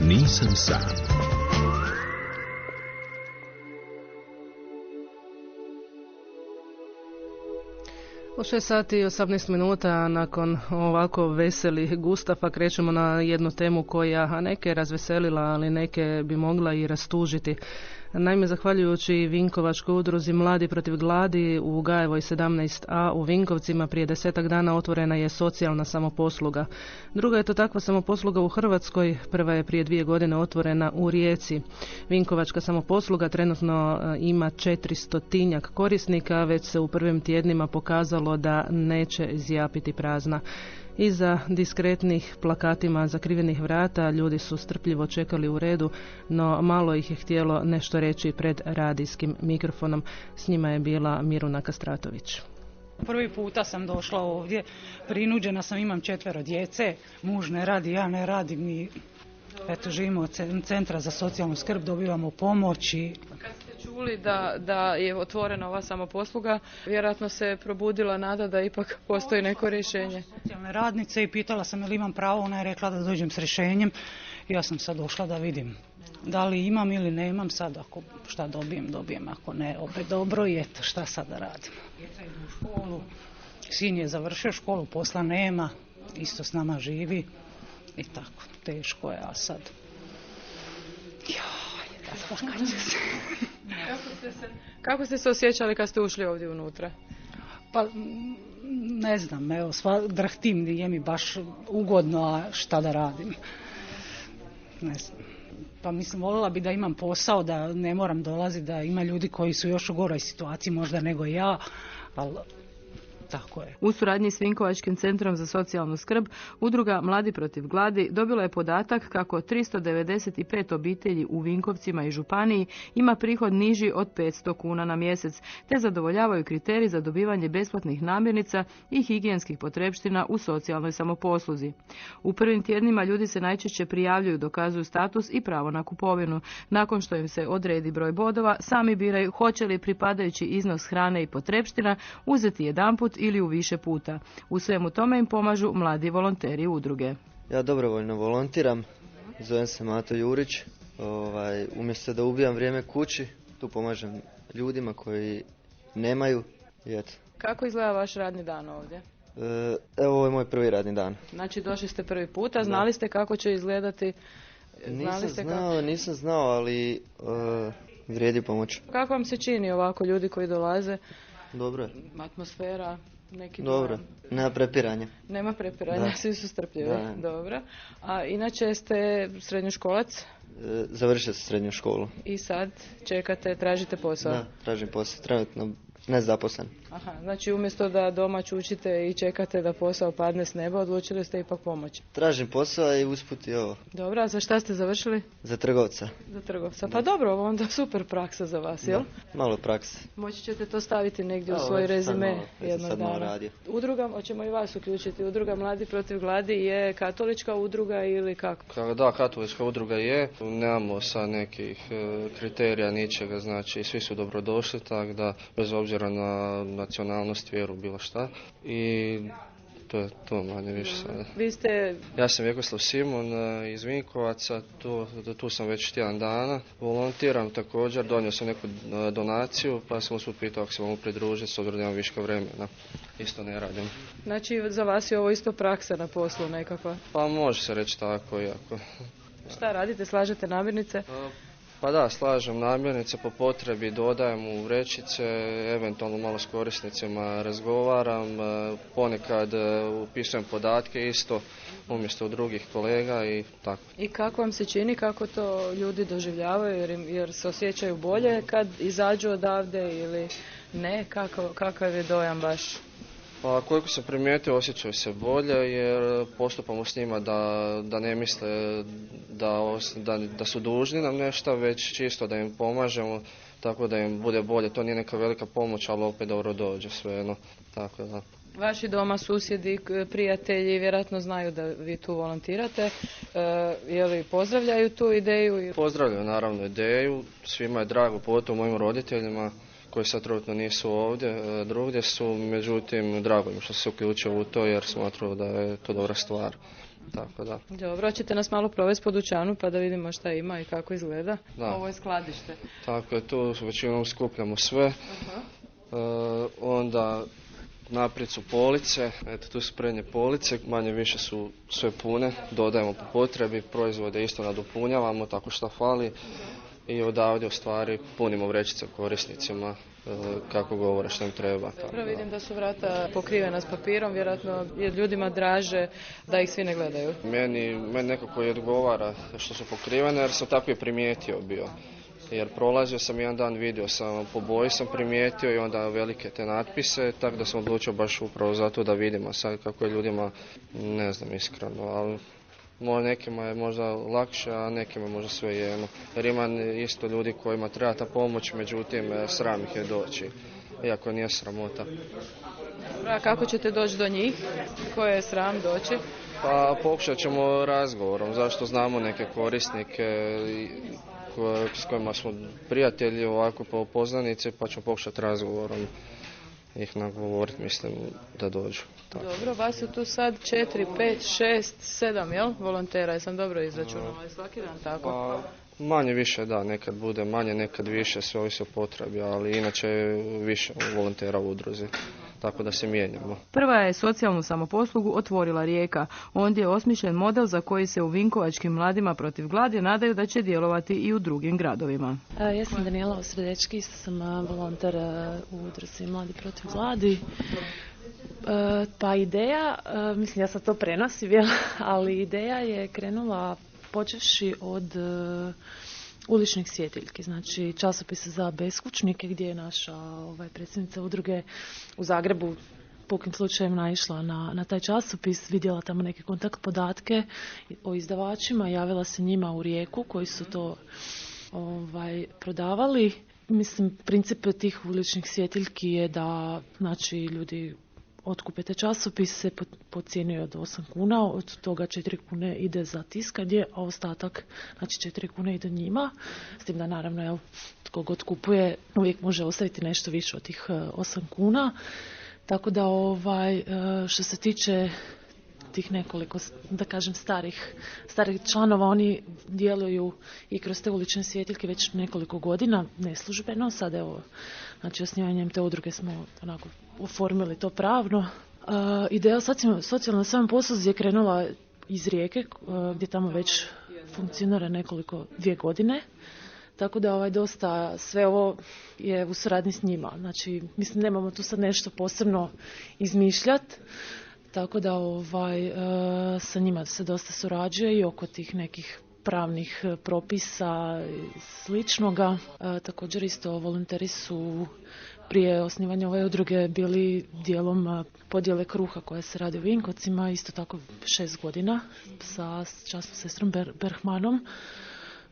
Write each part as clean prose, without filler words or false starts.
Nisam sam. U 6 sati i 18 minuta nakon ovako veselih Gustafa krećemo na jednu temu koja neke je razveselila, ali neke bi mogla i rastužiti. Naime, zahvaljujući Vinkovačkoj udruzi Mladi protiv gladi u Gajevoj 17a u Vinkovcima prije 10 dana otvorena je socijalna samoposluga. Druga je to takva samoposluga u Hrvatskoj, prva je prije 2 godine otvorena u Rijeci. Vinkovačka samoposluga trenutno ima 400 korisnika, već se u prvim tjednima pokazalo da neće zjapiti prazna. Iza diskretnih plakatima zakrivenih vrata ljudi su strpljivo čekali u redu, no malo ih je htjelo nešto reći pred radijskim mikrofonom. S njima je bila Miruna Kastratović. Prvi puta sam došla ovdje, prinuđena sam, imam 4 djece, muž ne radi, ja ne radim i eto, živimo od centra za socijalnu skrb, dobivamo pomoć i... Kad ste čuli da je otvorena ova samoposluga, vjerojatno se probudila nada da ipak postoji neko rješenje. Socijalne radnice i pitala sam je li imam pravo, ona je rekla da dođem s rješenjem. Ja sam sad došla da vidim da li imam ili ne imam, sad ako šta dobijem, ako ne, opet dobro i eto šta sad da radim. Djeca idu u školu, sin je završio školu, posla nema, isto s nama živi i tako, teško je, a sad... Rasplakat će se. Kako ste se osjećali kad ste ušli ovdje unutra? Pa, ne znam, evo, drhtim, nije mi baš ugodno, a šta da radim. Ne znam. Pa mislim, voljela bi da imam posao, da ne moram dolaziti, da ima ljudi koji su još u goroj situaciji možda nego ja, ali... Tako je. U suradnji s Vinkovačkim centrom za socijalnu skrb, udruga Mladi protiv gladi dobila je podatak kako 395 obitelji u Vinkovcima i županiji ima prihod niži od 500 kuna na mjesec, te zadovoljavaju kriterij za dobivanje besplatnih namirnica i higijenskih potrepština u socijalnoj samoposluzi. U prvim tjednima ljudi se najčešće prijavljuju, dokazuju status i pravo na kupovinu. Nakon što im se odredi broj bodova, sami biraju hoće li pripadajući iznos hrane i potrepština uzeti jedanput ili u više puta. U svemu tome im pomažu mladi volonteri udruge. Ja dobrovoljno volontiram, zovem se Mato Jurić, umjesto da ubijam vrijeme kući, tu pomažem ljudima koji nemaju. Kako izgleda vaš radni dan ovdje? Evo, ovo je moj prvi radni dan. Znači došli ste prvi puta, znali ste kako će izgledati? Nisam znao, ali vrijedi pomoć. Kako vam se čini ovako ljudi koji dolaze? Dobro je. Atmosfera, neki dobro, nema prepiranja. Nema prepiranja, svi su strpljivi. Da. Dobro. A inače ste srednjoškolac? Završio sam srednju školu. I sad čekate, tražite posao? Da, tražim posao, trenutno nezaposlen. Aha, znači umjesto da doma čučite i čekate da posao padne s neba, odlučili ste ipak pomoći. Tražim posao i usput i ovo. Dobro, a za šta ste završili? Za trgovca. Za trgovca, pa dobro, onda super praksa za vas, jel? Malo prakse. Moći ćete to staviti negdje u svoj rezime jednog dana. Udruga, hoćemo i vas uključiti, udruga Mladi protiv gladi je katolička udruga ili kako? Da, katolička udruga je, nemamo sa nekih kriterija ničega, znači svi su dobrodošli, tako da bez obzira na nacionalnost, vjeru, bilo šta. I to je to manje više sada. Vi ste... Ja sam Vjekoslav Simon iz Vinkovaca, tu sam već tjedan dana. Volontiram također, donio sam neku donaciju, pa sam usput pitao ako se mogu pridružiti s obzirom da imam viška vremena. Isto ne radim. Znači za vas je ovo isto praksa na poslu nekakva? Pa može se reći tako, iako. Šta radite, slažete namirnice? Pa da, slažem namirnice po potrebi, dodajem u vrećice, eventualno malo s korisnicima razgovaram, ponekad upisujem podatke isto umjesto drugih kolega i tako. I kako vam se čini, kako to ljudi doživljavaju, jer se osjećaju bolje kad izađu odavde ili ne, kakav je dojam baš? Pa koliko sam primijetio, osjećaju se bolje jer postupamo s njima da ne misle da su dužni nam nešto, već čisto da im pomažemo, tako da im bude bolje. To nije neka velika pomoć, ali opet dobro dođe svejedno. Tako da. Vaši doma susjedi, prijatelji vjerojatno znaju da vi tu volontirate. Je li pozdravljaju tu ideju? Pozdravljaju naravno ideju, svima je drago, pogotovo mojim roditeljima koji sad trenutno nisu ovdje, drugdje su, međutim drago mi što se uključio u to jer smatram da je to dobra stvar. Tako da. Dobro, ćete nas malo provesti po dućanu pa da vidimo šta ima i kako izgleda. Da. Ovo je skladište. Tako je, tu većinom skupljamo sve. Onda naprijed su police, eto tu su prednje police, manje više su sve pune, dodajemo po potrebi, proizvode isto nadopunjavamo tako što fali i odavdje u stvari punimo vrećice korisnicima kako govore što im treba. Dobro, vidim da su vrata pokrivena s papirom, vjerojatno je ljudima draže da ih svi ne gledaju. Meni nekako i odgovara što su pokrivene jer sam tako i primijetio bio. Jer prolazio sam jedan dan, vidio sam, po boji sam primijetio i onda velike te natpise, tako da sam odlučio baš upravo zato da vidimo sad kako je ljudima, ne znam iskreno, ali nekima je možda lakše, a nekima možda sve jedno. Jer ima isto ljudi kojima treba ta pomoć, međutim sram ih je doći, iako nije sramota. A kako ćete doći do njih? Koje je sram doći? Pa pokušat ćemo razgovorom, zašto znamo neke korisnike s kojima smo prijatelji ovako po poznanici, pa ćemo pokušati razgovorom ih nagovoriti, mislim da dođu. Tako. Dobro, vas su tu sad 4, 5, 6, 7, jel? Volontera, jesam dobro izračunala, je svaki dan tako? Pa, manje više, da, nekad bude manje, nekad više, sve ovisi o potrebi, ali inače više volontera u udruzi. Tako da se mijenjamo. Prva je socijalnu samoposlugu otvorila Rijeka. Ondje je osmišljen model za koji se u vinkovačkim mladima protiv gladi nadaju da će djelovati i u drugim gradovima. Ja sam Danijela Osredečki, isto sam volonter u udruzi Mladi protiv gladi. Pa ideja, mislim ja sad to prenosim, ali ideja je krenula počevši od uličnih svjetiljki, znači časopisa za beskućnike gdje je naša predsjednica udruge u Zagrebu pukim slučajem naišla na taj časopis, vidjela tamo neke kontakt podatke o izdavačima, javila se njima u Rijeku koji su to prodavali. Mislim, princip tih uličnih svjetiljki je da znači ljudi otkupe te časopise po cijeni od 8 kuna, od toga 4 kune ide za tiskanje, a ostatak, znači 4 kune ide njima, s tim da naravno tko god kupuje uvijek može ostaviti nešto više od tih 8 kuna, tako da što se tiče tih nekoliko, da kažem, starih članova, oni djeluju i kroz te ulične svjetiljke već nekoliko godina, neslužbeno, sad evo, znači osnivanjem te udruge smo onako oformili to pravno. Ideja socijalna samoposluzi je krenula iz Rijeke, gdje tamo već funkcionira 2 godine, tako da dosta sve ovo je u suradnji s njima, znači mislim nemamo tu sad nešto posebno izmišljati. Tako da sa njima se dosta surađuje i oko tih nekih pravnih propisa i sličnoga. Također isto volonteri su prije osnivanja ove udruge bili dijelom podjele kruha koja se radi u Vinkovcima, isto tako 6 godina sa časnom sestrom Berhmanom,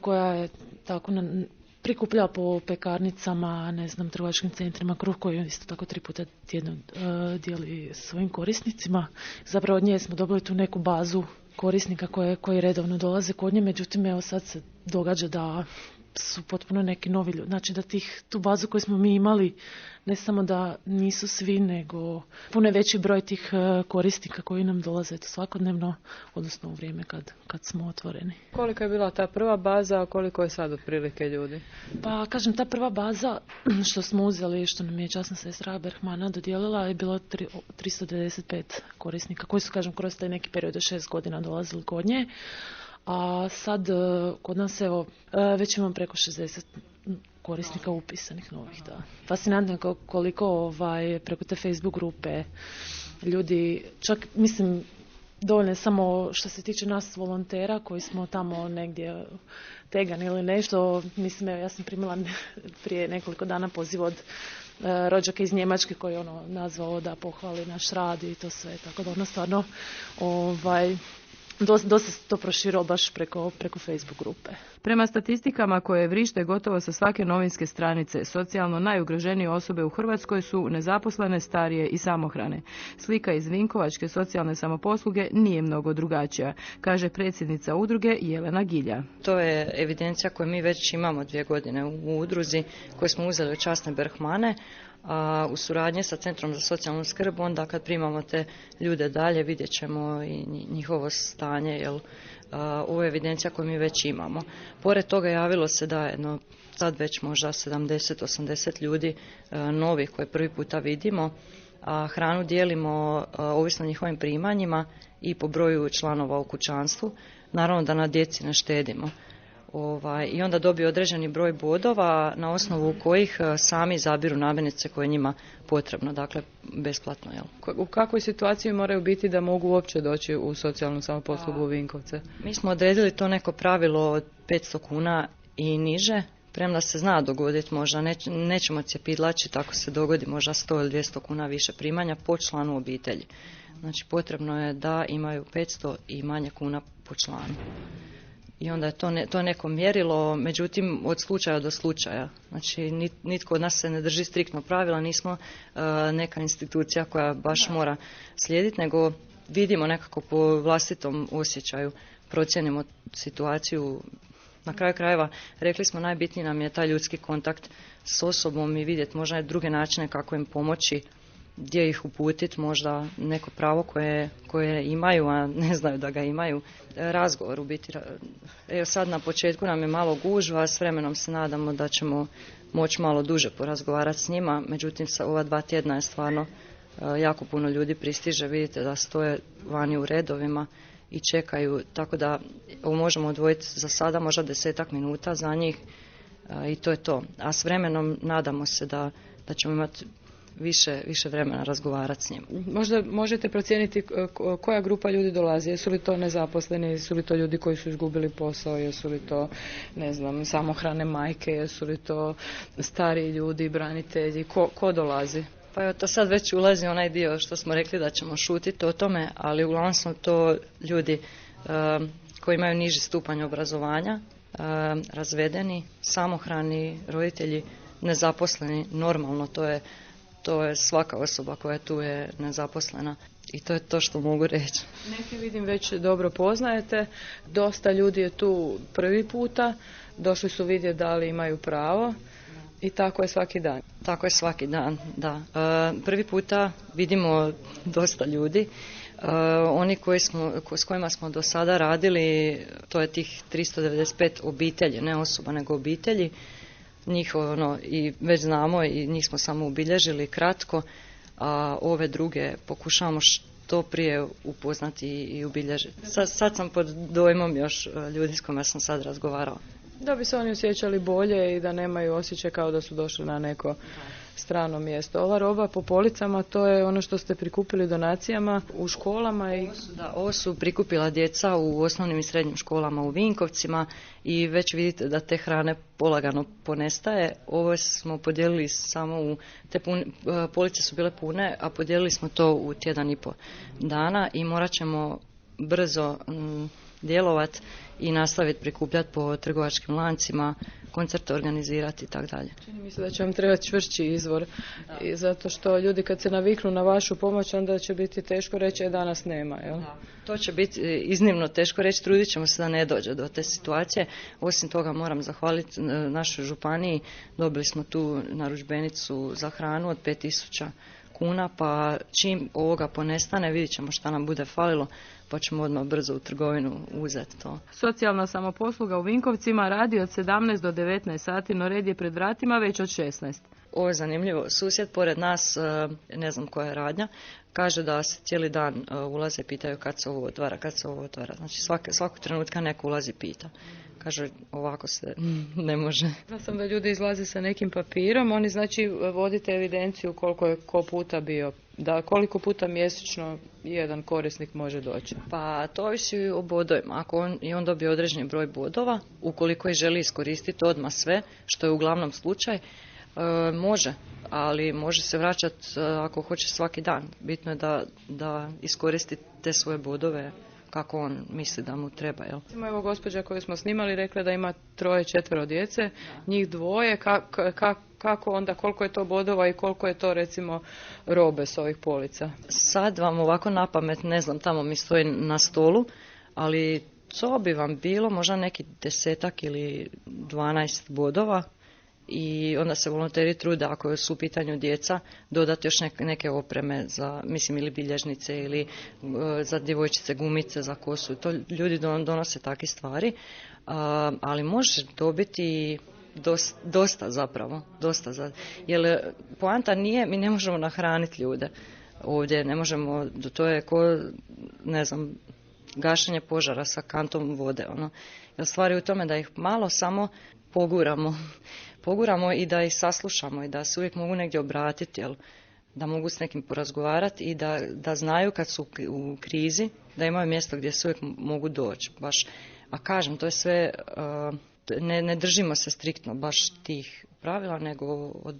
koja je tako prikuplja po pekarnicama, ne znam, trgovačkim centrima kruh koji isto tako 3 puta tjedno dijeli svojim korisnicima. Zapravo od nje smo dobili tu neku bazu korisnika koji redovno dolaze kod nje, međutim evo sad se događa da su potpuno neki novi ljudi. Znači da tu bazu koju smo mi imali, ne samo da nisu svi, nego puno veći broj tih korisnika koji nam dolaze svakodnevno, odnosno u vrijeme kad smo otvoreni. Koliko je bila ta prva baza, a koliko je sad otprilike ljudi? Pa kažem, ta prva baza što smo uzeli, što nam je časna sestra Berhmana dodijelila, je bilo 395 korisnika koji su, kažem, kroz taj neki period od 6 godina dolazili kod nje. A sad kod nas evo već imam preko 60 korisnika upisanih novih, da. Fascinantno je koliko preko te Facebook grupe ljudi, čak mislim dovoljno je samo što se tiče nas volontera koji smo tamo negdje tegani ili nešto, mislim ja sam primila prije nekoliko dana poziv od rođaka iz Njemačke koji je nazvao da pohvali naš rad i to sve, tako da stvarno dosta se to proširilo baš preko Facebook grupe. Prema statistikama koje vrište gotovo sa svake novinske stranice, socijalno najugroženije osobe u Hrvatskoj su nezaposlene, starije i samohrane. Slika iz Vinkovačke socijalne samoposluge nije mnogo drugačija, kaže predsjednica udruge Jelena Gilja. To je evidencija koju mi već imamo 2 godine u udruzi, koju smo uzeli od časne Bergmane, a u suradnji sa Centrom za socijalnu skrb, onda kad primamo te ljude dalje vidjet ćemo i njihovo stanje, jer ovo je evidencija koju mi već imamo. Pored toga javilo se da je sad već možda 70-80 ljudi novih koje prvi puta vidimo, a hranu dijelimo ovisno o njihovim primanjima i po broju članova u kućanstvu. Naravno da na djeci ne štedimo. I onda dobiju određeni broj bodova na osnovu kojih sami izabiru namirnice koje je njima potrebno, dakle besplatno. U kakvoj situaciji moraju biti da mogu uopće doći u socijalnu samoposlugu u Vinkovce? Mi smo odredili to neko pravilo od 500 kuna i niže, premda se zna dogoditi, možda nećemo cjepidlačiti ako se dogodi možda 100 ili 200 kuna više primanja po članu obitelji. Znači potrebno je da imaju 500 i manje kuna po članu. I onda je to neko mjerilo, međutim od slučaja do slučaja. Znači nitko od nas se ne drži striktno pravila, nismo neka institucija koja baš mora slijediti, nego vidimo nekako po vlastitom osjećaju, procjenimo situaciju. Na kraju krajeva rekli smo najbitniji nam je taj ljudski kontakt s osobom i vidjeti možda druge načine kako im pomoći, gdje ih uputiti, možda neko pravo koje imaju, a ne znaju da ga imaju. Razgovor u biti. Evo sad na početku nam je malo gužva, s vremenom se nadamo da ćemo moći malo duže porazgovarati s njima, međutim ova 2 tjedna je stvarno jako puno ljudi pristiže, vidite da stoje vani u redovima i čekaju, tako da ovo možemo odvojiti za sada možda 10-ak minuta za njih i to je to. A s vremenom nadamo se da ćemo imati više vremena razgovarati s njim. Možda možete procijeniti koja grupa ljudi dolazi, jesu li to nezaposleni, jesu li to ljudi koji su izgubili posao, jesu li to, ne znam, samohrane majke, jesu li to stariji ljudi, branitelji, ko dolazi? Pa evo, to sad već ulazi onaj dio što smo rekli da ćemo šutiti o tome, ali uglavnom su to ljudi koji imaju niži stupanj obrazovanja, razvedeni, samohrani roditelji, nezaposleni, normalno to je svaka osoba koja tu je nezaposlena i to je to što mogu reći. Neki vidim već dobro poznajete, dosta ljudi je tu prvi puta, došli su vidjeti da li imaju pravo i tako je svaki dan. Tako je svaki dan, da. Prvi puta vidimo dosta ljudi. Oni s kojima smo do sada radili, to je tih 395 obitelji, ne osoba nego obitelji. Njih i već znamo i njih smo samo ubilježili kratko, a ove druge pokušavamo što prije upoznati i ubilježiti. Sad sam pod dojmom još ljudi s kojima sam sad razgovarala. Da bi se oni osjećali bolje i da nemaju osjećaj kao da su došli na neko strano mjesto. Ova roba po policama, to je ono što ste prikupili donacijama u školama? Ovo su prikupila djeca u osnovnim i srednjim školama u Vinkovcima i već vidite da te hrane polagano ponestaje. Ovo smo podijelili samo te police su bile pune, a podijelili smo to u 1,5 dana i morat ćemo brzo djelovati i nastaviti prikupljati po trgovačkim lancima, koncerte organizirati i tako dalje. Čini mi se da će vam trebati čvršći izvor, i zato što ljudi kad se naviknu na vašu pomoć, onda će biti teško reći danas nema. Jel? Da. To će biti iznimno teško reći, trudit ćemo se da ne dođe do te situacije. Osim toga moram zahvaliti našoj županiji, dobili smo tu narudžbenicu za hranu od 5.000 kuna, pa čim ovoga ponestane vidjet ćemo šta nam bude falilo, pa ćemo odmah brzo u trgovinu uzeti to. Socijalna samoposluga u Vinkovcima radi od 17 do 19 sati, no red je pred vratima već od 16. Ovo je zanimljivo. Susjed pored nas, ne znam koja je radnja, kaže da se cijeli dan ulaze i pitaju kad se ovo otvara. Znači svakog trenutka neko ulazi i pita. Kaže, ovako se ne može. Ja sam da ljudi izlaze sa nekim papirom, oni znači vodite evidenciju koliko je ko puta bio, da koliko puta mjesečno jedan korisnik može doći. Pa to ovisi o bodovima. Ako on dobije određeni broj bodova, ukoliko je želi iskoristiti odmah sve, što je uglavnom slučaj, može, ali može se vraćati ako hoće svaki dan. Bitno je da iskoristi te svoje bodove kako on misli da mu treba. Jel? Evo gospođa koju smo snimali rekla da ima 3-4 djece, njih 2, kako onda, koliko je to bodova i koliko je to recimo robe s ovih polica? Sad vam ovako napamet, ne znam, tamo mi stoji na stolu, ali to bi vam bilo možda neki 10 ili 12 bodova i onda se volonteri trude, ako su u pitanju djeca, dodati još neke opreme za, mislim, ili bilježnice ili za djevojčice gumice za kosu. To ljudi donose takve stvari, ali može dobiti dosta zapravo, jer poanta nije, mi ne možemo nahraniti ljude ovdje, ne možemo, to je ko, ne znam, gašenje požara sa kantom vode, Jer stvari u tome da ih malo samo poguramo i da ih saslušamo i da se uvijek mogu negdje obratiti, da mogu s nekim porazgovarati i da znaju kad su u krizi, da imaju mjesto gdje se uvijek mogu doći. Baš, a kažem, to je sve, ne držimo se striktno baš tih pravila, nego od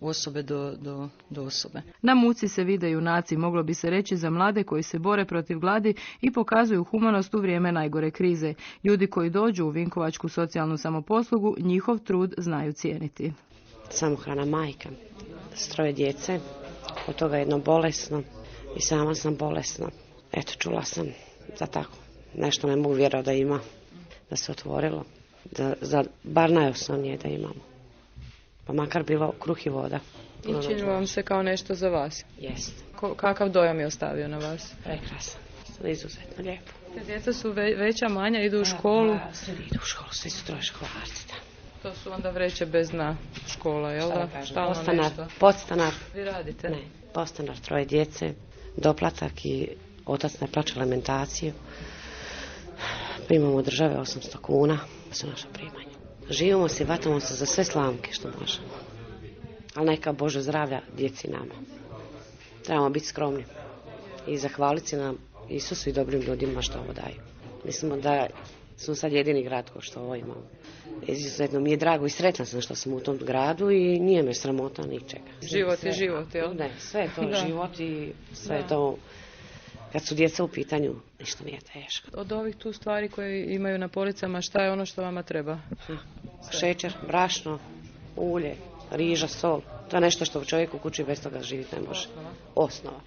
osobe do osobe. Na muci se vide junaci, moglo bi se reći za mlade koji se bore protiv gladi i pokazuju humanost u vrijeme najgore krize. Ljudi koji dođu u Vinkovačku socijalnu samoposlugu, njihov trud znaju cijeniti. Samohrana majka, 3 djece, od toga jedno bolesno i sama sam bolesna. Eto, čula sam za tako nešto, ne mogu vjerovati da ima, da se otvorilo, bar najosnovnije da imamo. Pa makar bilo kruh i voda. I čini vam se kao nešto za vas? Jest. Kakav dojam je ostavio na vas? Prekrasan. Izuzetno lijepo. Te djeca su veća, manja, idu u školu? Svi idu u školu, svi su 3 školarci. To su onda vreće bez dna škola, jel da? Podstanar. Vi radite? Ne, podstanar, 3 djece, doplatak i otac ne plaća alimentaciju. Primamo od države 800 kuna, to su naša primanja. Živimo se i vatamo se za sve slamke što možemo. Ali neka Bože zdravlja djeci nama. Trebamo biti skromni i zahvaliti nam Isusu i dobrim ljudima što ovo daju. Mislimo da smo sad jedini grad ko što ovo imamo. Izuzetno mi je drago i sretna sam što sam u tom gradu i nije me sramota ničega. Život je život, jel? Ne, sve je to život i sve je to, kad su djeca u pitanju, ništa nije teško. Od ovih tu stvari koje imaju na policama, šta je ono što vama treba? Šećer, brašno, ulje, riža, sol. To je nešto što čovjek u kući bez toga živjeti ne može. Osnova.